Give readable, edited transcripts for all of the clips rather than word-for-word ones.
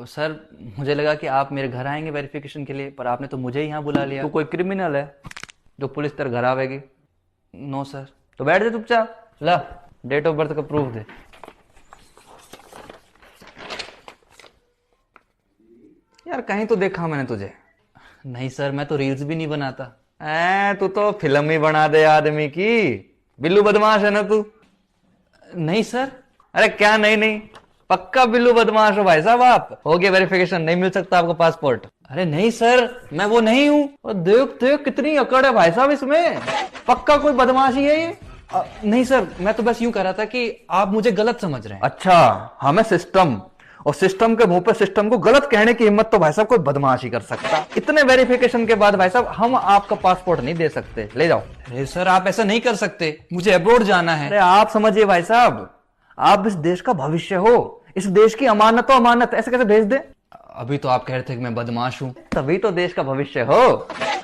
Sir मुझे लगा कि आप मेरे घर आएंगे वेरिफिकेशन के लिए, पर आपने तो मुझे ही यहाँ बुला लिया। तू कोई क्रिमिनल है जो पुलिस तेरे घर आवेगी? No sir. तो बैठ जा चुपचाप। ला डेट ऑफ बर्थ का प्रूफ दे। यार कहीं तो देखा मैंने तुझे। नहीं सर, मैं तो रील्स भी नहीं बनाता। तू तो फिल्म ही बना दे आदमी की। बिल्लू बदमाश है ना तू? नहीं सर। अरे क्या नहीं नहीं, पक्का बिल्लू बदमाश हो भाई साहब आप। हो गया वेरिफिकेशन, नहीं मिल सकता आपको पासपोर्ट। अरे नहीं सर, मैं वो नहीं हूँ। और देख देख कितनी अकड़ है भाई साहब इसमें। पक्का कोई बदमाशी है ये। नहीं सर, मैं तो बस यूं कह रहा था कि आप मुझे गलत समझ रहे हैं। अच्छा, हमें सिस्टम, और सिस्टम के मुंह पे सिस्टम को गलत कहने की हिम्मत तो भाई साहब कोई बदमाश ही कर सकता। इतने वेरिफिकेशन के बाद भाई साहब हम आपका पासपोर्ट नहीं दे सकते, ले जाओ। अरे सर आप ऐसा नहीं कर सकते, मुझे अब्रॉड जाना है। अरे आप समझिए भाई साहब, आप इस देश का भविष्य हो, इस देश की अमानत, अमानत ऐसे कैसे भेज दे? अभी तो आप कह रहे थे कि मैं बदमाश हूँ। तभी तो देश का भविष्य हो।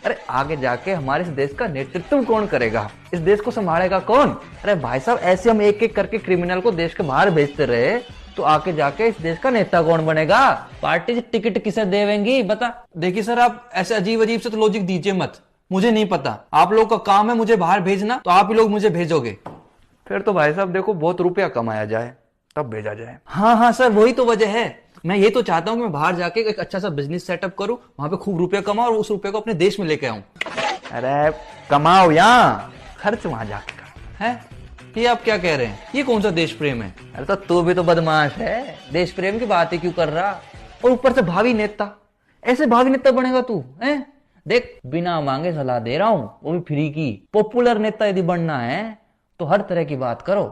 अरे आगे जाके हमारे इस देश का नेतृत्व कौन करेगा, इस देश को संभालेगा कौन? अरे भाई साहब ऐसे हम एक एक करके क्रिमिनल को देश के बाहर भेजते रहे तो आके जाके इस देश का नेता कौन बनेगा? पार्टी टिकट किसे देवेंगी बता। देखिए सर, आप ऐसे अजीब अजीब से तो लॉजिक दीजिए मत, मुझे नहीं पता। आप लोग का काम है मुझे बाहर भेजना, तो आप ही लोग मुझे भेजोगे। फिर तो भाई साहब देखो, बहुत रुपया कमाया जाए तब भेजा जाए। हाँ हाँ सर, वही तो वजह है। मैं ये तो चाहता हूँ कि मैं बाहर जाके एक अच्छा सा बिजनेस सेटअप करूं, वहां पे खूब रुपया कमाऊं और उस रुपये को अपने देश में लेके आऊं। अरे कमाओ यहाँ, खर्च वहां जाके करो। है ये आप क्या कह रहे हैं? ये कौन सा देश प्रेम है? अरे तो तू भी तो बदमाश है, देश प्रेम की बात ही क्यों कर रहा? और ऊपर से भावी नेता, ऐसे भावी नेता बनेगा तू है? देख बिना मांगे सलाह दे रहा हूं, वो भी फ्री की। पॉपुलर नेता यदि बनना है तो हर तरह की बात करो,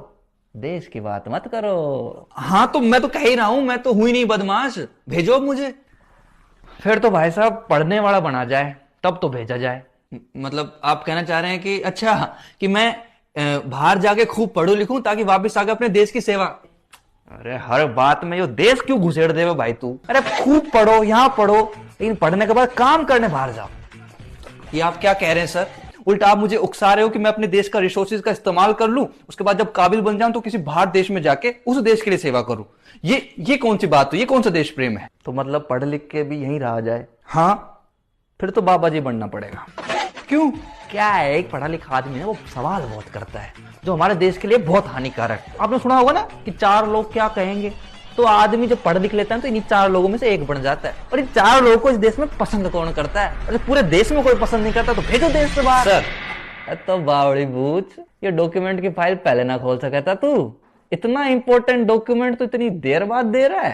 देश की बात मत करो। हाँ तो मैं तो कह ही रहा हूं, मैं तो हुई नहीं बदमाश, भेजो अब मुझे। फिर तो भाई साहब पढ़ने वाला बना जाए तब तो भेजा जाए। मतलब आप कहना चाह रहे हैं कि अच्छा कि मैं बाहर जाके खूब पढ़ू लिखूं ताकि वापस आके अपने देश की सेवा। अरे हर बात में यो देश क्यों घुसेड़ देवे भाई तू? अरे खूब पढ़ो, यहाँ पढ़ो, लेकिन पढ़ने के बाद काम करने बाहर जाओ। ये आप क्या कह रहे हैं सर? उल्टा आप मुझे उकसा रहे हो कि मैं अपने देश का रिसोर्सेज का इस्तेमाल कर लूं, उसके बाद जब काबिल बन जाऊं तो किसी बाहर देश में जाके उस देश के लिए सेवा करूं। ये कौन सी बात हुई? ये कौन सा देश प्रेम है? तो मतलब पढ़ लिख के भी यहीं रहा जाए? हाँ। फिर तो बाबा जी बनना पड़ेगा। क्यों? क्या है, एक पढ़ा लिखा आदमी है वो सवाल बहुत करता है जो हमारे देश के लिए बहुत हानिकारक है। आपने सुना होगा ना कि 4 लोग क्या कहेंगे, तो आदमी जब पढ़ लिख लेता है तो इन 4 लोगों में से एक बन जाता है। और इन 4 लोगों को इस देश में पसंद कौन करता है? और पूरे देश में कोई पसंद नहीं करता तो भेजो देश से बाहर। सर तो बावड़ी बूझ, ये डॉक्यूमेंट की फाइल पहले ना खोल सका था तू? इतना इंपॉर्टेंट डॉक्यूमेंट तो इतनी देर बाद दे रहा है।